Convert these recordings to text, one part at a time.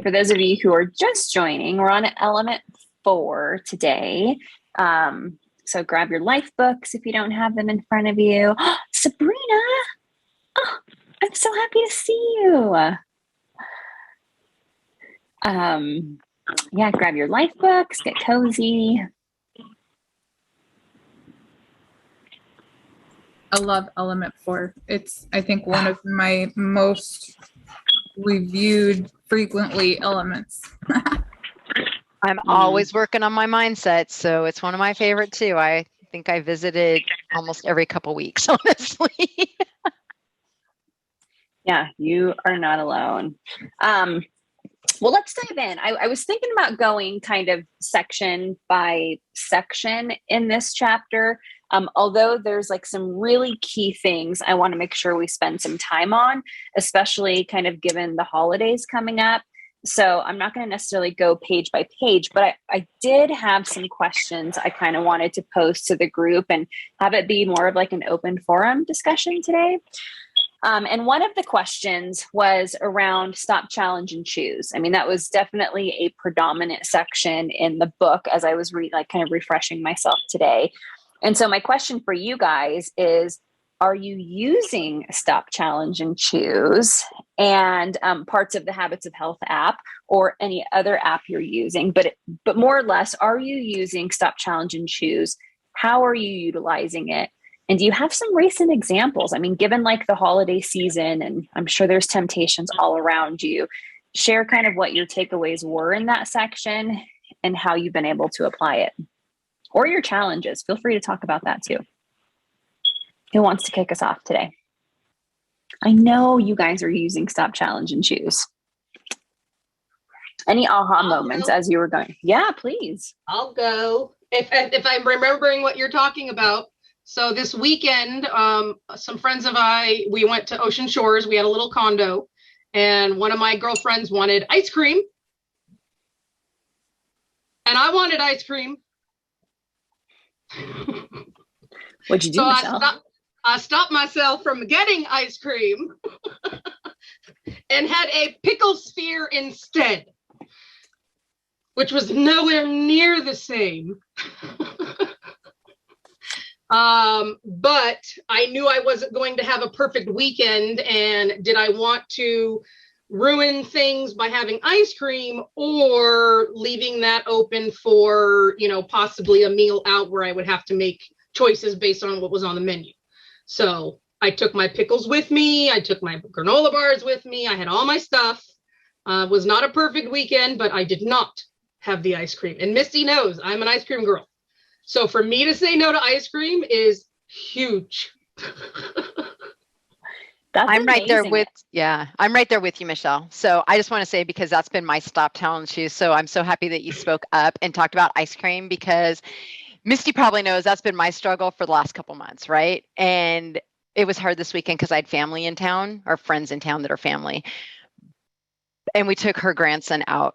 For those of you who are just joining, we're on element 4 today. So grab your life books if you don't have them in front of you. Sabrina, oh, I'm so happy to see you. Yeah, grab your life books, get cozy. I love element 4. It's, I think, one of my most reviewed frequently elements. I'm always working on my mindset, so it's one of my favorite too. I think I visited almost every couple weeks, honestly. Yeah, you are not alone. Well, let's dive in. I was thinking about going kind of section by section in this chapter. Although there's like some really key things I want to make sure we spend some time on, especially kind of given the holidays coming up. So I'm not going to necessarily go page by page, but I did have some questions I kind of wanted to post to the group and have it be more of like an open forum discussion today. And one of the questions was around stop, challenge, and choose. I mean, that was definitely a predominant section in the book as I was kind of refreshing myself today. And so my question for you guys is, are you using Stop, Challenge, and Choose and parts of the Habits of Health app or any other app you're using? But more or less, are you using Stop, Challenge, and Choose? How are you utilizing it? And do you have some recent examples? I mean, given like the holiday season, and I'm sure there's temptations all around you, share kind of what your takeaways were in that section and how you've been able to apply it. Or your challenges. Feel free to talk about that too. Who wants to kick us off today? I know you guys are using Stop, Challenge, and Choose. Any aha moments as you were going? Yeah, please. I'll go. If I'm remembering what you're talking about. So this weekend, some friends of we went to Ocean Shores. We had a little condo, and one of my girlfriends wanted ice cream. And I wanted ice cream. What'd you do, So Michelle? I stopped myself from getting ice cream and had a pickle sphere instead, which was nowhere near the same. But I knew I wasn't going to have a perfect weekend, and did I want to ruin things by having ice cream or leaving that open for, possibly a meal out where I would have to make choices based on what was on the menu. So I took my pickles with me. I took my granola bars with me. I had all my stuff. Was not a perfect weekend, but I did not have the ice cream. And Misty knows I'm an ice cream girl. So for me to say no to ice cream is huge. I'm right there with you, Michelle. So I just want to say, because that's been my Stop, Challenge, Choose. So I'm so happy that you spoke up and talked about ice cream, because Misty probably knows that's been my struggle for the last couple months, right? And it was hard this weekend because I had family in town, or friends in town that are family. And we took her grandson out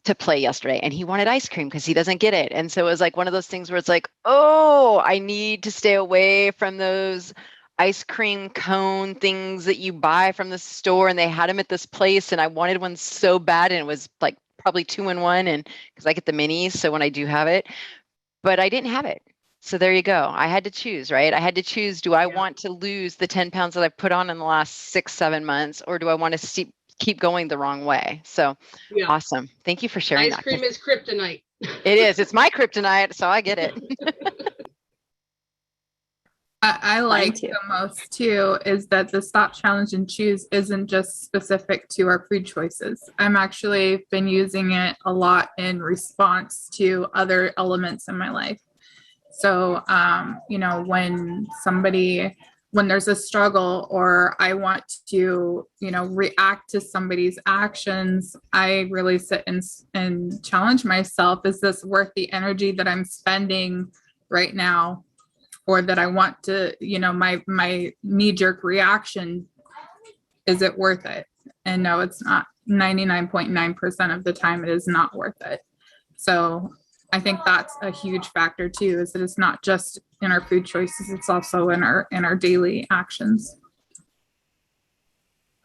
to play yesterday, and he wanted ice cream because he doesn't get it. And so it was like one of those things where it's like, oh, I need to stay away from those ice cream cone things that you buy from the store, and they had them at this place, and I wanted one so bad, and it was like probably 2-in-1, and because I get the minis, so when I do have it, but I didn't have it. So there you go. I had to choose, right? I had to choose, do I want to lose the 10 pounds that I've put on in the last 6-7 months, or do I want to keep going the wrong way? So awesome. Thank you for sharing. Ice cream is kryptonite. It is. It's my kryptonite, so I get it. I like the most too is that the Stop, Challenge, and Choose isn't just specific to our food choices. I'm actually been using it a lot in response to other elements in my life. So, when there's a struggle, or I want to, react to somebody's actions, I really sit and challenge myself. Is this worth the energy that I'm spending right now? Or that I want to, my knee-jerk reaction, is it worth it? And no, it's not. 99.9% of the time, it is not worth it. So I think that's a huge factor too, is that it's not just in our food choices, it's also in our daily actions.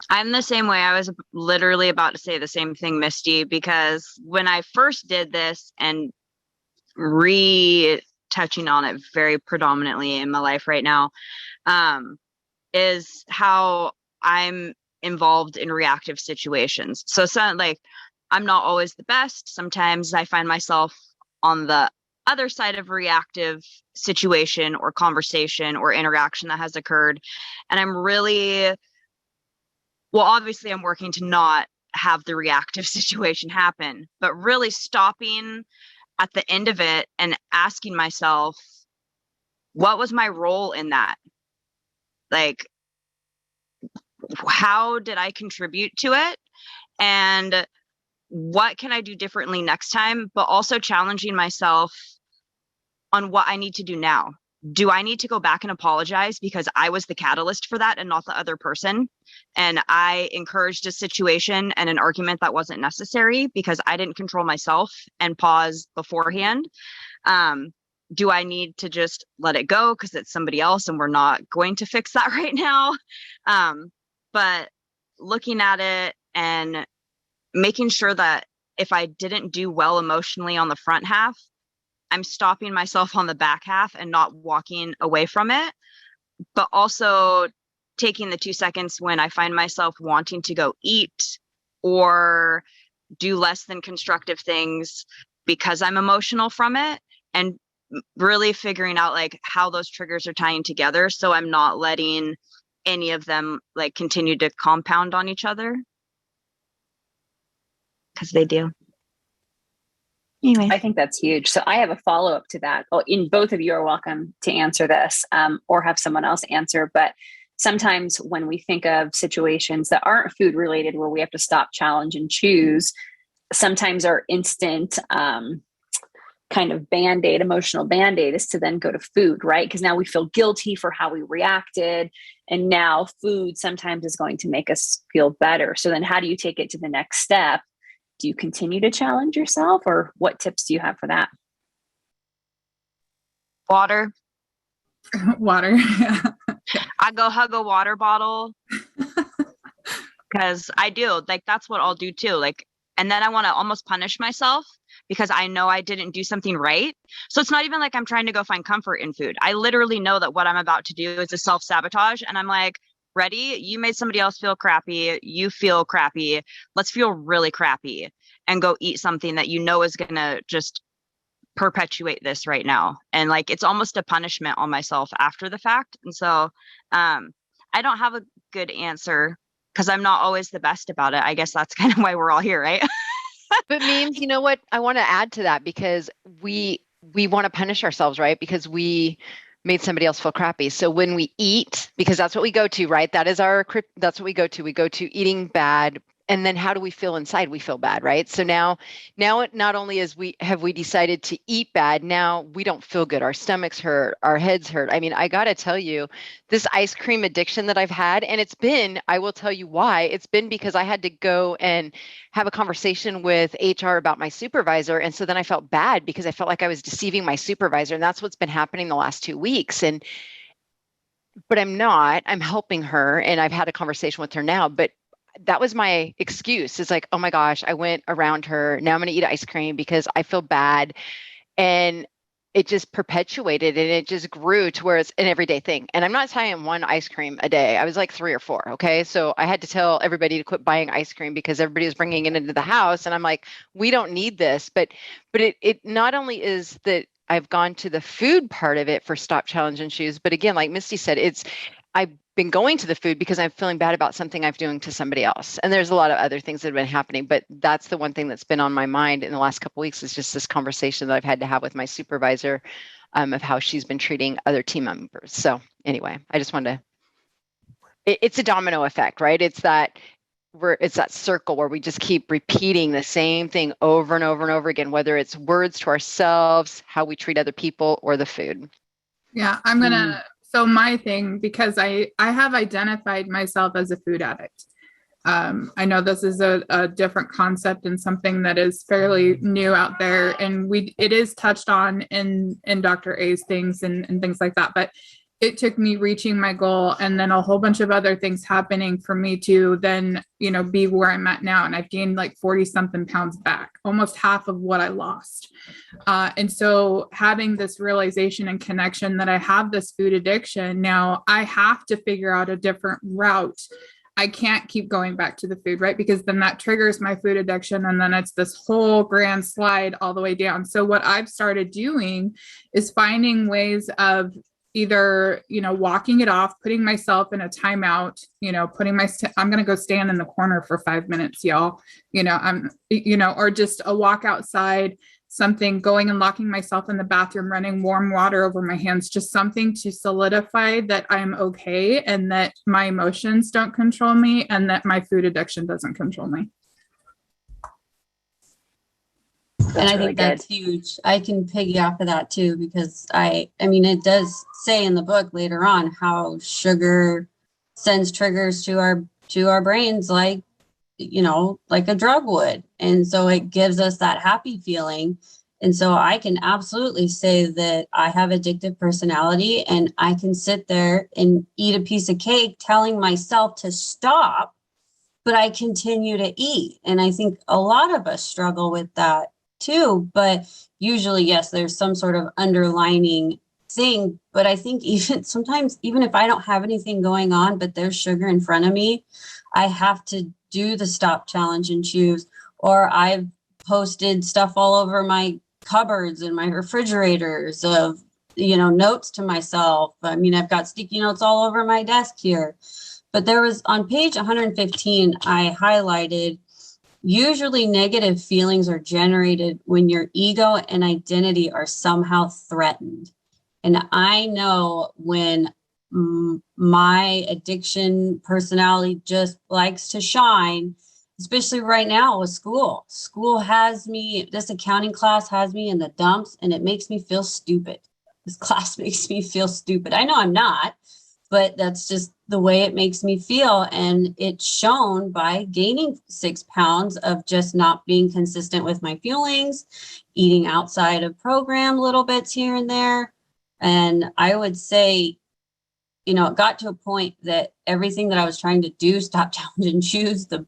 I'm the same way. I was literally about to say the same thing, Misty, because when I first did this and touching on it very predominantly in my life right now, is how I'm involved in reactive situations. So like I'm not always the best. Sometimes I find myself on the other side of a reactive situation or conversation or interaction that has occurred. And I'm really, well, obviously I'm working to not have the reactive situation happen, but really stopping at the end of it and asking myself, what was my role in that? Like, how did I contribute to it? And what can I do differently next time? But also challenging myself on what I need to do now. Do I need to go back and apologize because I was the catalyst for that and not the other person? And I encouraged a situation and an argument that wasn't necessary because I didn't control myself and pause beforehand. Do I need to just let it go because it's somebody else and we're not going to fix that right now? But looking at it and making sure that if I didn't do well emotionally on the front half, I'm stopping myself on the back half and not walking away from it, but also taking the 2 seconds when I find myself wanting to go eat or do less than constructive things because I'm emotional from it, and really figuring out like how those triggers are tying together so I'm not letting any of them like continue to compound on each other, because they do. Anyway, I think that's huge. So I have a follow-up to that. Oh, in both of you are welcome to answer this, or have someone else answer. But sometimes when we think of situations that aren't food related, where we have to stop, challenge, and choose, sometimes our instant kind of band-aid, emotional band-aid, is to then go to food, right? Because now we feel guilty for how we reacted. And now food sometimes is going to make us feel better. So then how do you take it to the next step? Do you continue to challenge yourself, or what tips do you have for that? water. Water. I go hug a water bottle because I do. Like, that's what I'll do too. Like, and then I want to almost punish myself because I know I didn't do something right. So it's not even like I'm trying to go find comfort in food. I literally know that what I'm about to do is a self-sabotage. And I'm like, ready? You made somebody else feel crappy. You feel crappy. Let's feel really crappy and go eat something that you know is going to just perpetuate this right now. And like, it's almost a punishment on myself after the fact. And so I don't have a good answer because I'm not always the best about it. I guess that's kind of why we're all here, right? But memes, you know what? I want to add to that because we want to punish ourselves, right? Because we made somebody else feel crappy. So when we eat, because that's what we go to, right? That's what we go to. We go to eating bad. And then how do we feel inside? We feel bad, right? So now it not only have we decided to eat bad, now we don't feel good. Our stomachs hurt, our heads hurt. I mean, I got to tell you, this ice cream addiction that I've had, and I will tell you why. It's been because I had to go and have a conversation with HR about my supervisor. And so then I felt bad because I felt like I was deceiving my supervisor. And that's what's been happening the last 2 weeks. But I'm not. I'm helping her. And I've had a conversation with her now. But that was my excuse. It's like, oh my gosh, I went around her. Now I'm going to eat ice cream because I feel bad. And it just perpetuated and it just grew to where it's an everyday thing. And I'm not saying one ice cream a day. I was like 3 or 4. Okay. So I had to tell everybody to quit buying ice cream because everybody was bringing it into the house. And I'm like, we don't need this. But it not only is that I've gone to the food part of it for stop, challenge, and choose. But again, like Misty said, I've been going to the food because I'm feeling bad about something I'm doing to somebody else. And there's a lot of other things that have been happening, but that's the one thing that's been on my mind in the last couple of weeks is just this conversation that I've had to have with my supervisor of how she's been treating other team members. So anyway, I just wanted to, it's a domino effect, right? It's that circle where we just keep repeating the same thing over and over and over again, whether it's words to ourselves, how we treat other people, or the food. Yeah, I'm going to, so my thing, because I have identified myself as a food addict. I know this is a different concept and something that is fairly new out there. And it is touched on in Dr. A's things and things like that. But it took me reaching my goal and then a whole bunch of other things happening for me to then, be where I'm at now. And I've gained like 40 something pounds back, almost half of what I lost. And so having this realization and connection that I have this food addiction, now I have to figure out a different route. I can't keep going back to the food, right? Because then that triggers my food addiction. And then it's this whole grand slide all the way down. So what I've started doing is finding ways of either, walking it off, putting myself in a timeout, I'm going to go stand in the corner for 5 minutes, y'all, or just a walk outside, something, going and locking myself in the bathroom, running warm water over my hands, just something to solidify that I'm okay and that my emotions don't control me and that my food addiction doesn't control me. And I think that's huge. I can piggy off of that too, because I mean, it does say in the book later on how sugar sends triggers to our brains, like a drug would. And so it gives us that happy feeling. And so I can absolutely say that I have addictive personality, and I can sit there and eat a piece of cake telling myself to stop, but I continue to eat. And I think a lot of us struggle with that too, but usually, yes, there's some sort of underlining thing. But I think even sometimes, even if I don't have anything going on, but there's sugar in front of me, I have to do the stop, challenge, and choose. Or I've posted stuff all over my cupboards and my refrigerators of, notes to myself. I mean, I've got sticky notes all over my desk here. But there was on page 115, I highlighted, usually negative feelings are generated when your ego and identity are somehow threatened. And I know when my addiction personality just likes to shine, especially right now with school. School has me, this accounting class has me in the dumps, and it makes me feel stupid. This class makes me feel stupid. I know I'm not, but that's just the way it makes me feel. And it's shown by gaining 6 pounds of just not being consistent with my feelings, eating outside of program little bits here and there. And I would say, it got to a point that everything that I was trying to do, stop, challenge, and choose, the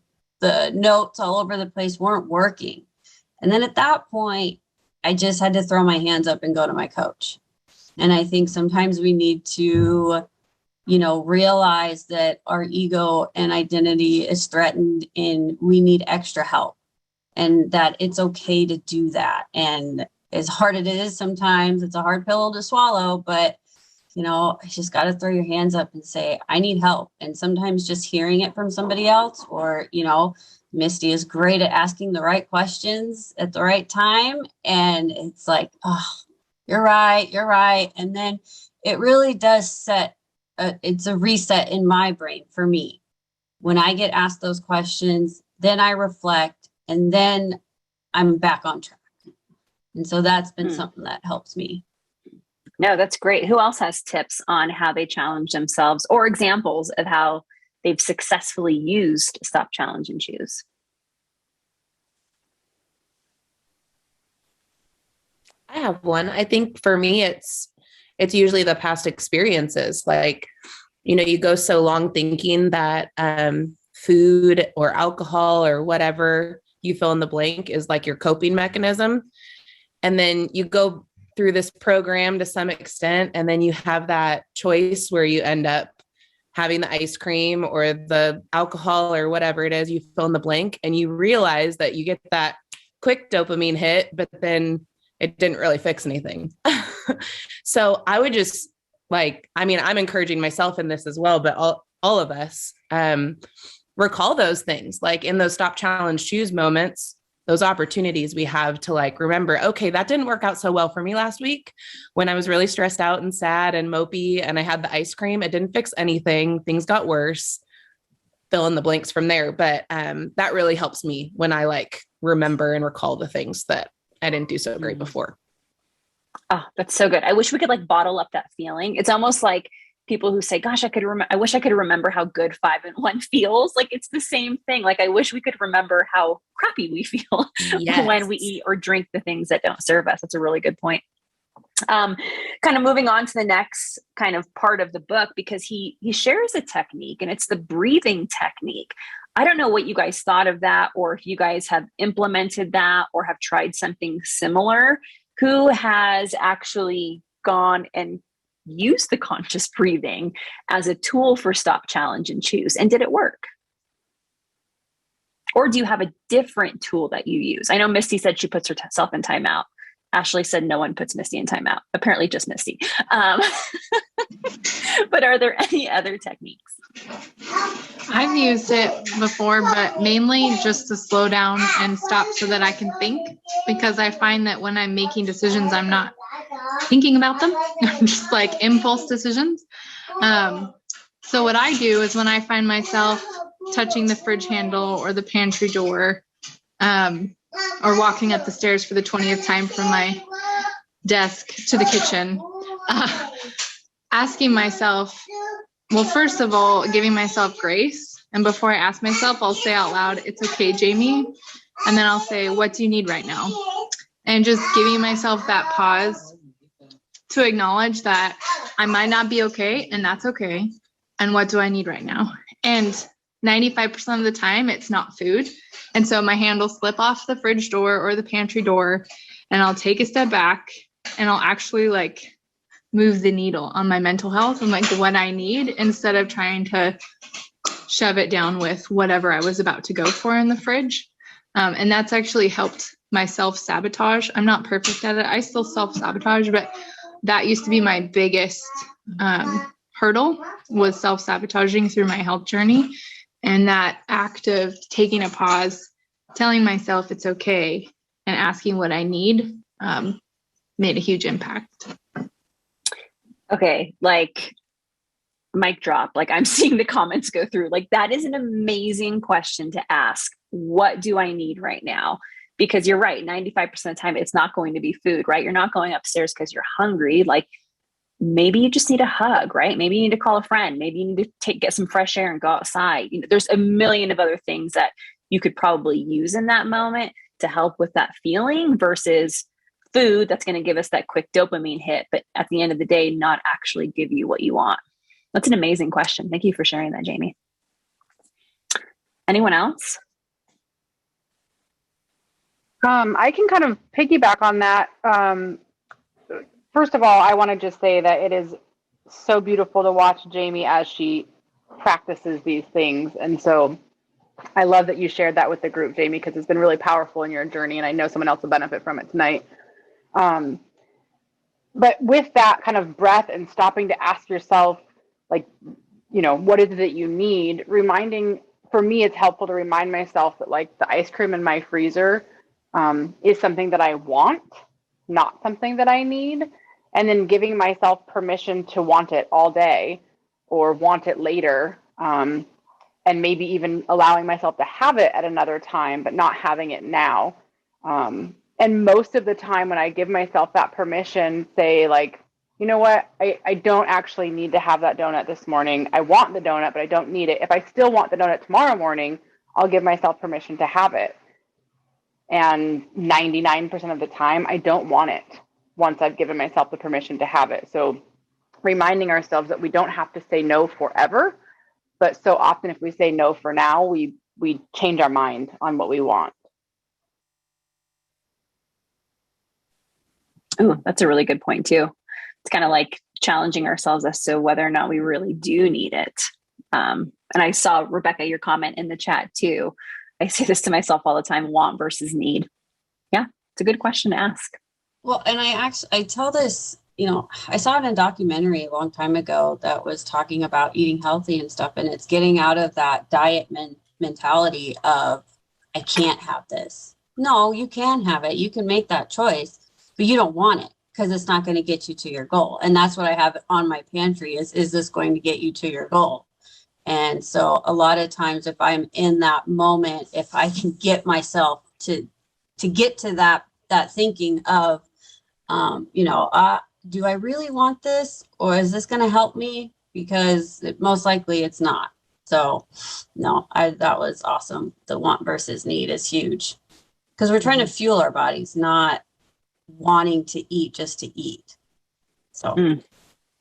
notes all over the place weren't working. And then at that point, I just had to throw my hands up and go to my coach. And I think sometimes we need to realize that our ego and identity is threatened and we need extra help, and that it's okay to do that. And as hard as it is, sometimes it's a hard pill to swallow, but you just got to throw your hands up and say, I need help. And sometimes just hearing it from somebody else, or, Misty is great at asking the right questions at the right time. And it's like, oh, you're right. And then it really does it's a reset in my brain for me. When I get asked those questions, then I reflect, and then I'm back on track. And so that's been something that helps me. No, that's great. Who else has tips on how they challenge themselves, or examples of how they've successfully used stop, challenge, and choose? I have one. I think for me, it's usually the past experiences. Like, you go so long thinking that food or alcohol or whatever you fill in the blank is like your coping mechanism. And then you go through this program to some extent, and then you have that choice where you end up having the ice cream or the alcohol or whatever it is, you fill in the blank, and you realize that you get that quick dopamine hit, but then it didn't really fix anything. So I would just I'm encouraging myself in this as well, but all of us, recall those things, like in those stop, challenge, choose moments, those opportunities we have to remember, okay, that didn't work out so well for me last week when I was really stressed out and sad and mopey and I had the ice cream. It didn't fix anything. Things got worse. Fill in the blanks from there. But that really helps me when I remember and recall the things that I didn't do so great before. Oh, that's so good. I wish we could bottle up that feeling. It's almost like people who say, gosh, I wish I could remember how good 5 and 1 feels. It's the same thing. I wish we could remember how crappy we feel when we eat or drink the things that don't serve us. That's a really good point. Kind of moving on to the next kind of part of the book, because he shares a technique, and it's the breathing technique. I don't know what you guys thought of that, or if you guys have implemented that or have tried something similar. Who has actually gone and used the conscious breathing as a tool for Stop, Challenge, and Choose? And did it work? Or do you have a different tool that you use? I know Misty said she puts herself in timeout. Ashley said no one puts Misty in timeout. Apparently just Misty. But are there any other techniques? I've used it before, but mainly just to slow down and stop so that I can think, because I find that when I'm making decisions, I'm not thinking about them. I'm just like impulse decisions. So what I do is when I find myself touching the fridge handle or the pantry door, or walking up the stairs for the 20th time from my desk to the kitchen, asking myself, well, first of all, giving myself grace. And before I ask myself, I'll say out loud, "It's okay, Jamie." And then I'll say, "What do you need right now?" And just giving myself that pause to acknowledge that I might not be okay, and that's okay. And what do I need right now? And 95% of the time, it's not food. And so my hand will slip off the fridge door or the pantry door, and I'll take a step back and I'll actually like move the needle on my mental health and like what I need, instead of trying to shove it down with whatever I was about to go for in the fridge. And that's actually helped my self-sabotage. I'm not perfect at it. I still self-sabotage, but that used to be my biggest hurdle, was self-sabotaging through my health journey. And that act of taking a pause, telling myself it's okay, and asking what I need made a huge impact. Okay, like mic drop. Like I'm seeing the comments go through. Like that is an amazing question to ask. What do I need right now? Because you're right, 95% of the time it's not going to be food, right? You're not going upstairs because you're hungry. Like maybe you just need a hug, right? Maybe you need to call a friend. Maybe you need to get some fresh air and go outside. You know, there's a million of other things that you could probably use in that moment to help with that feeling, versus food that's going to give us that quick dopamine hit, but at the end of the day, not actually give you what you want. That's an amazing question. Thank you for sharing that, Jamie. Anyone else? I can kind of piggyback on that. First of all, I want to just say that it is so beautiful to watch Jamie as she practices these things. And so I love that you shared that with the group, Jamie, because it's been really powerful in your journey, and I know someone else will benefit from it tonight. But with that kind of breath and stopping to ask yourself, like, you know, what is it that you need? For me, it's helpful to remind myself that like the ice cream in my freezer is something that I want, not something that I need. And then giving myself permission to want it all day or want it later. And maybe even allowing myself to have it at another time, but not having it now. And most of the time when I give myself that permission, say like, you know what, I don't actually need to have that donut this morning. I want the donut, but I don't need it. If I still want the donut tomorrow morning, I'll give myself permission to have it. And 99% of the time, I don't want it once I've given myself the permission to have it. So reminding ourselves that we don't have to say no forever, but so often if we say no for now, we change our mind on what we want. Oh, that's a really good point too. It's kind of like challenging ourselves as to whether or not we really do need it. And I saw, Rebecca, your comment in the chat too. I say this to myself all the time: want versus need. Yeah, it's a good question to ask. Well, and I tell this, you know, I saw it in a documentary a long time ago that was talking about eating healthy and stuff. And it's getting out of that diet mentality of, I can't have this. No, you can have it. You can make that choice, but you don't want it because it's not going to get you to your goal. And that's what I have on my pantry is this going to get you to your goal? And so a lot of times if I'm in that moment, if I can get myself to get to that thinking of, do I really want this, or is this going to help me? Because most likely it's not. So no, that was awesome. The want versus need is huge because we're trying to fuel our bodies, not wanting to eat just to eat. So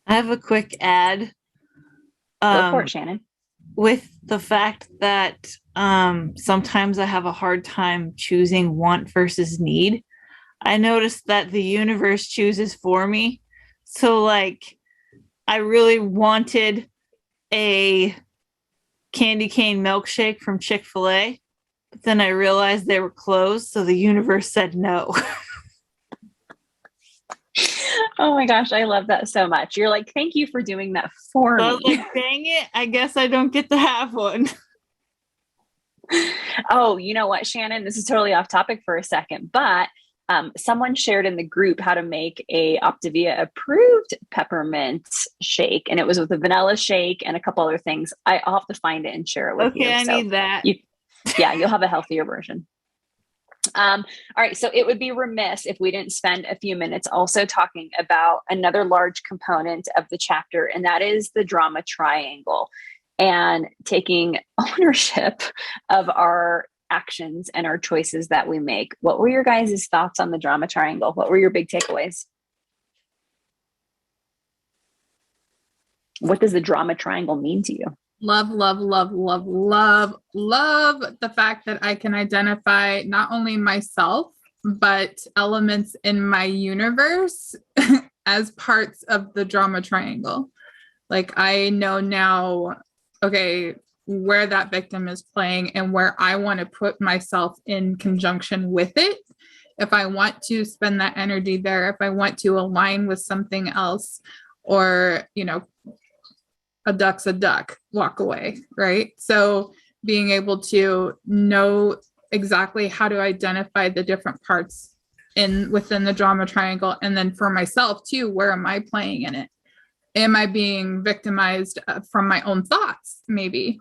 I have a quick ad. Go for it, Shannon. With the fact that sometimes I have a hard time choosing want versus need, I noticed that the universe chooses for me. So like, I really wanted a candy cane milkshake from Chick-fil-A, but then I realized they were closed, so the universe said no. Oh my gosh, I love that so much. You're like, thank you for doing that for So I me. was like, dang it, I guess I don't get to have one. Oh, you know what, Shannon? This is totally off topic for a second, but someone shared in the group how to make a Optavia approved peppermint shake, and it was with a vanilla shake and a couple other things. I'll have to find it and share it with you. Okay, I need that. Yeah, you'll have a healthier version. All right, so it would be remiss if we didn't spend a few minutes also talking about another large component of the chapter, and that is the drama triangle and taking ownership of our actions and our choices that we make. What were your guys' thoughts on the drama triangle? What were your big takeaways? What does the drama triangle mean to you? Love, love, love, love, love, love the fact that I can identify not only myself, but elements in my universe as parts of the drama triangle. Like I know now, okay, where that victim is playing and where I want to put myself in conjunction with it. If I want to spend that energy there, if I want to align with something else, or, you know, a duck's a duck, walk away, right? So being able to know exactly how to identify the different parts within the drama triangle. And then for myself too, where am I playing in it? Am I being victimized from my own thoughts, maybe?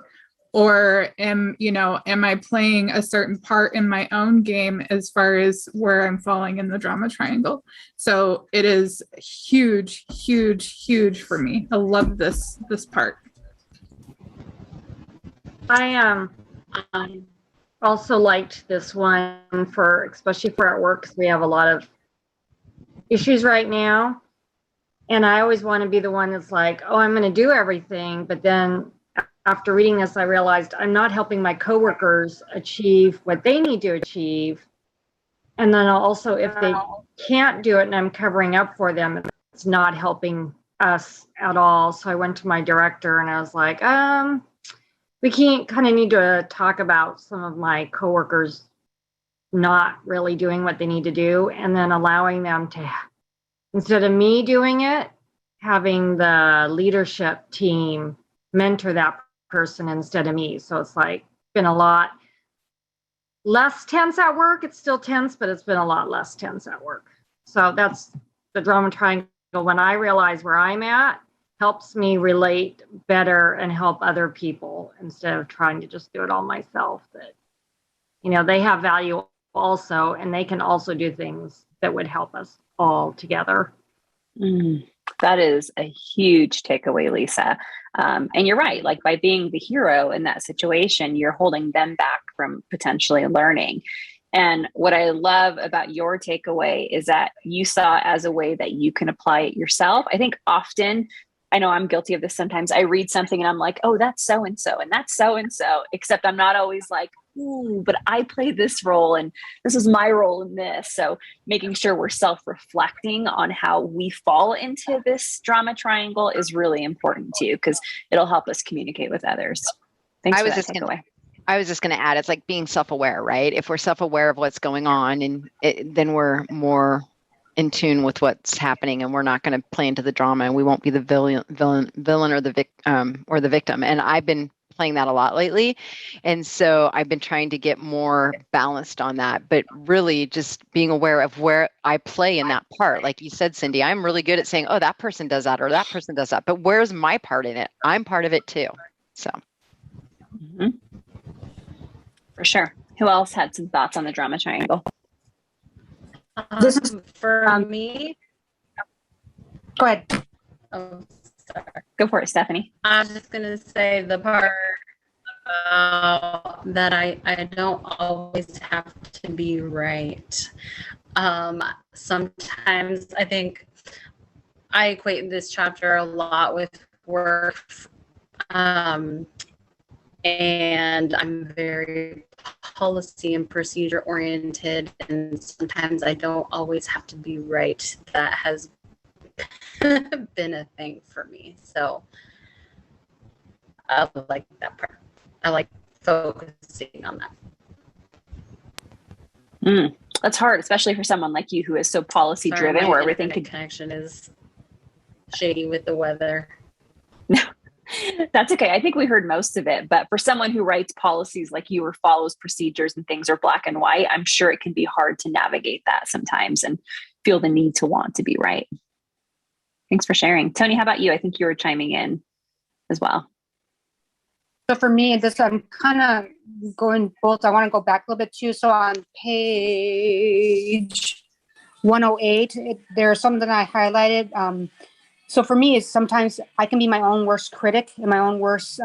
Or am I playing a certain part in my own game as far as where I'm falling in the drama triangle? So it is huge, huge, huge for me. I love this part. I also liked this one especially for at work, because we have a lot of issues right now. And I always want to be the one that's like, oh, I'm going to do everything. But then after reading this, I realized I'm not helping my coworkers achieve what they need to achieve. And then also, if they can't do it and I'm covering up for them, it's not helping us at all. So I went to my director and I was like, we kind of need to talk about some of my coworkers not really doing what they need to do, and then allowing them to, instead of me doing it, having the leadership team mentor that person instead of me. So it's like been a lot less tense at work. It's still tense, but it's been a lot less tense at work. So that's the drama triangle. When I realize where I'm at, helps me relate better and help other people instead of trying to just do it all myself. That, you know, they have value also, and they can also do things that would help us all together. That is a huge takeaway, Lisa. And you're right. Like by being the hero in that situation, you're holding them back from potentially learning. And what I love about your takeaway is that you saw it as a way that you can apply it yourself. I think often, I know I'm guilty of this sometimes, I read something and I'm like, oh, that's so-and-so, and that's so-and-so, except I'm not always like, ooh, but I play this role and this is my role in this. So making sure we're self-reflecting on how we fall into this drama triangle is really important too, because it'll help us communicate with others. Thanks for that takeaway. I was just going to add, it's like being self-aware, right? If we're self-aware of what's going on, and then we're more in tune with what's happening, and we're not going to play into the drama, and we won't be the villain or the victim. And I've been playing that a lot lately, and so I've been trying to get more balanced on that. But really, just being aware of where I play in that part. Like you said, Cindy, I'm really good at saying, "Oh, that person does that," or "That person does that," but where's my part in it? I'm part of it too. So. Mm-hmm. For sure. Who else had some thoughts on the drama triangle? This is for me. Go ahead. Oh, sorry. Go for it, Stephanie. I was just going to say the part that I don't always have to be right. sometimes I think I equate this chapter a lot with work. And I'm very policy and procedure oriented, and sometimes I don't always have to be right. That has been a thing for me. So I like that part. I like focusing on that. That's hard, especially for someone like you who is so policy driven. Sorry, where everything connection is shady with the weather. No, that's okay. I think we heard most of it, but for someone who writes policies like you or follows procedures and things are black and white, I'm sure it can be hard to navigate that sometimes and feel the need to want to be right. Thanks for sharing. Tony, how about you? I think you were chiming in as well. So for me, I'm kind of going both. I want to go back a little bit too. So on page 108, there's something I highlighted. So for me, is sometimes I can be my own worst critic and my own worst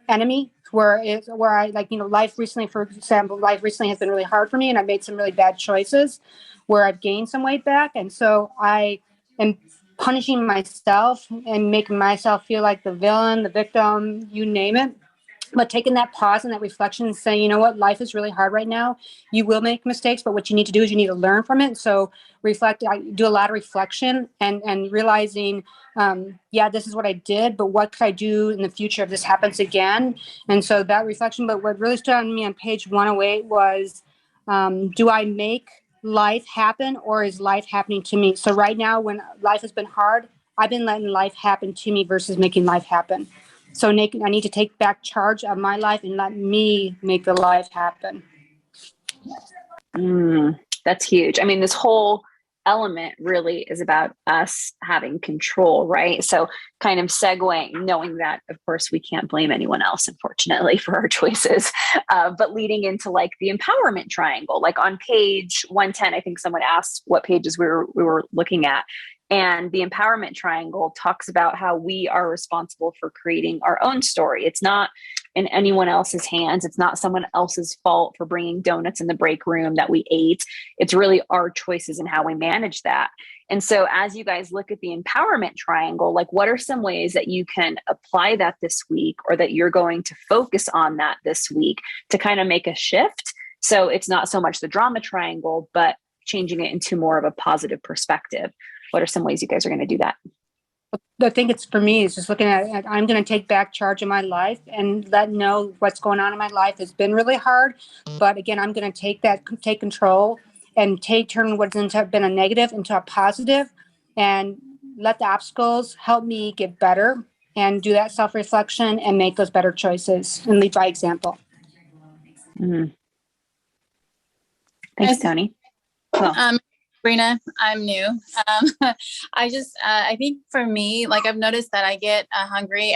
enemy. Where I life recently, for example, life recently has been really hard for me, and I've made some really bad choices where I've gained some weight back, and so I am punishing myself and making myself feel like the villain, the victim, you name it. But taking that pause and that reflection and saying, you know what, life is really hard right now. You will make mistakes, but what you need to do is you need to learn from it. So reflect. I do a lot of reflection and realizing, this is what I did, but what could I do in the future if this happens again? And so that reflection. But what really stood out to me on page 108 was, do I make life happen, or is life happening to me? So right now, when life has been hard, I've been letting life happen to me versus making life happen. So I need to take back charge of my life and let me make the life happen. That's huge. I mean, this whole element really is about us having control, right? So kind of segueing, knowing that, of course, we can't blame anyone else, unfortunately, for our choices, but leading into like the empowerment triangle. Like on page 110, I think someone asked what pages we were looking at. And the empowerment triangle talks about how we are responsible for creating our own story. It's not in anyone else's hands. It's not someone else's fault for bringing donuts in the break room that we ate. It's really our choices and how we manage that. And so as you guys look at the empowerment triangle, like what are some ways that you can apply that this week, or that you're going to focus on that this week to kind of make a shift? So it's not so much the drama triangle, but changing it into more of a positive perspective. What are some ways you guys are going to do that? I think it's for me, it's just looking at I'm going to take back charge of my life and let know what's going on in my life. It's been really hard, but again, I'm going to take control and turn what's been a negative into a positive, and let the obstacles help me get better and do that self-reflection and make those better choices and lead by example. Thanks, Tony. Cool. Sabrina, I'm new. I think for me, like I've noticed that I get hungry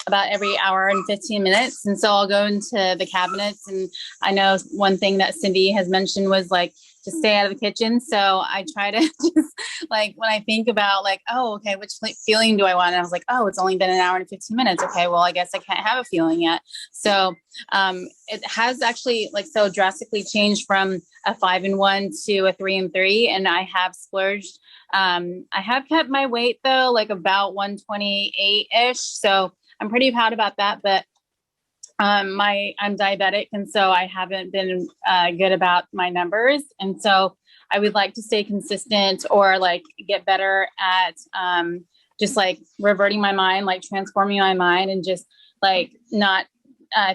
about every hour and 15 minutes. And so I'll go into the cabinets, and I know one thing that Cindy has mentioned was like, just stay out of the kitchen. So I try to just like, when I think about like, oh, okay, which feeling do I want? And I was like, oh, it's only been an hour and 15 minutes. Okay, well, I guess I can't have a feeling yet. So it has actually like so drastically changed from a 5 and 1 to a 3 and 3. And I have splurged. I have kept my weight though, like about 128-ish. So I'm pretty proud about that. But I'm diabetic, and so I haven't been good about my numbers. And so I would like to stay consistent or like get better at just like reverting my mind, like transforming my mind, and just like not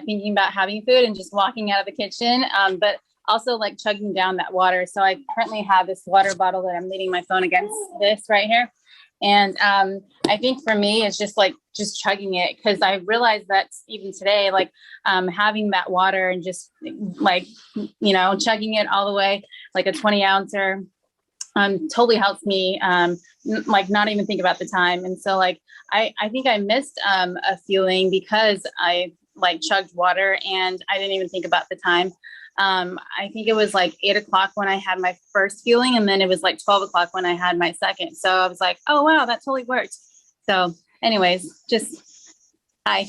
thinking about having food and just walking out of the kitchen. But also like chugging down that water. So I currently have this water bottle that I'm leaning my phone against this right here. And I think for me, it's just chugging it, because I realized that even today, like having that water and just like, chugging it all the way, like a 20 ouncer, totally helps me like not even think about the time. And so like, I think I missed a feeling because I like chugged water and I didn't even think about the time. I think it was like 8 o'clock when I had my first feeling, and then it was like 12 o'clock when I had my second. So I was like, oh, wow, that totally worked. So anyways, just Hi.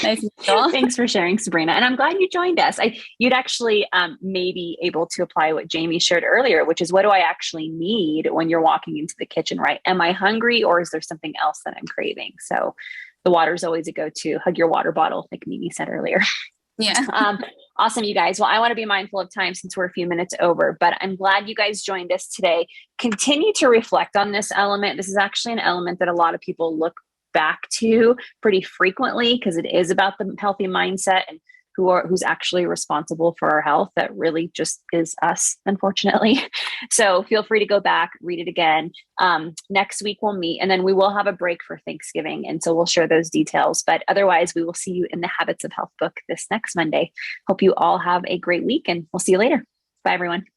Nice to meet you all. Thanks for sharing, Sabrina. And I'm glad you joined us. You'd actually may be able to apply what Jamie shared earlier, which is what do I actually need when you're walking into the kitchen, right? Am I hungry or is there something else that I'm craving? So the water is always a go-to. Hug your water bottle, like Mimi said earlier. Yeah. Awesome, you guys. Well, I want to be mindful of time since we're a few minutes over, but I'm glad you guys joined us today. Continue to reflect on this element. This is actually an element that a lot of people look back to pretty frequently because it is about the healthy mindset and who's actually responsible for our health. That really just is us, unfortunately. So feel free to go back, read it again. Next week we'll meet and then we will have a break for Thanksgiving. And so we'll share those details, but otherwise we will see you in the Habits of Health book this next Monday. Hope you all have a great week and we'll see you later. Bye everyone.